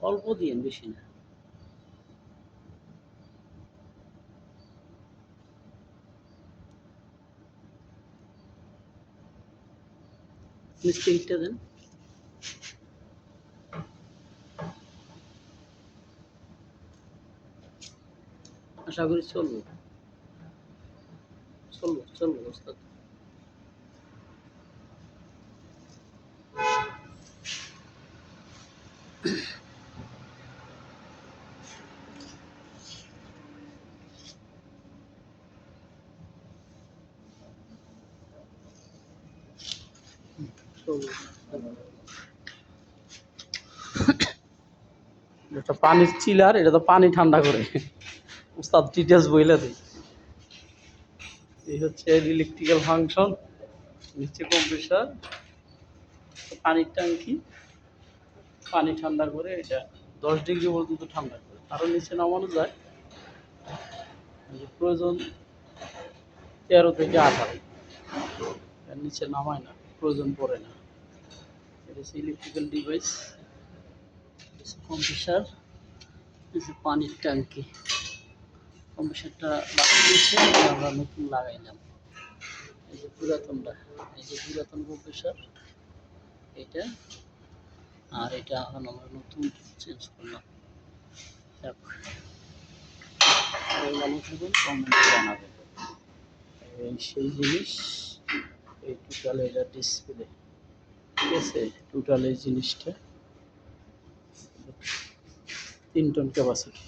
অল্প দিয়েন, বেশি না। মিস্টেকটা দেন। আশা করি চলবো চলবো চলবো ওস্তাদ। এটা পানির চিলার, এটা তো পানি ঠান্ডা করে। উস্তাদ ডিটেলস বইলা দিই। এই হচ্ছে ইলেকট্রিক্যাল ফাংশন, নিচে কম্প্রেসার, পানির ট্যাঙ্কি, পানি ঠান্ডা করে এটা 10 ডিগ্রি পর্যন্ত ঠান্ডা করে আরও নিচে নামানো যায়। প্রয়োজন 13 থেকে 18, এর নিচে নামায় না, প্রয়োজন পড়ে না। এটা হচ্ছে ইলেকট্রিক্যাল ডিভাইস, কম্প্রেসার, পানির ট্যাঙ্কি। কম্প্রেসারটা লাগিয়েছে, আমরা নতুন লাগাইলাম। এই যে পুরাতনটা, এই যে পুরাতন কম্প্রেসার এটা, আর এটা এখন আমরা নতুন চেঞ্জ করলাম। ভালো থাকুন, কমেন্টে জানাবেন। এই সেই জিনিস, এই টোটাল এটা ডিসপ্লে, ঠিক আছে। টোটাল এই জিনিসটা 3 টন ক্যাপাসিটি।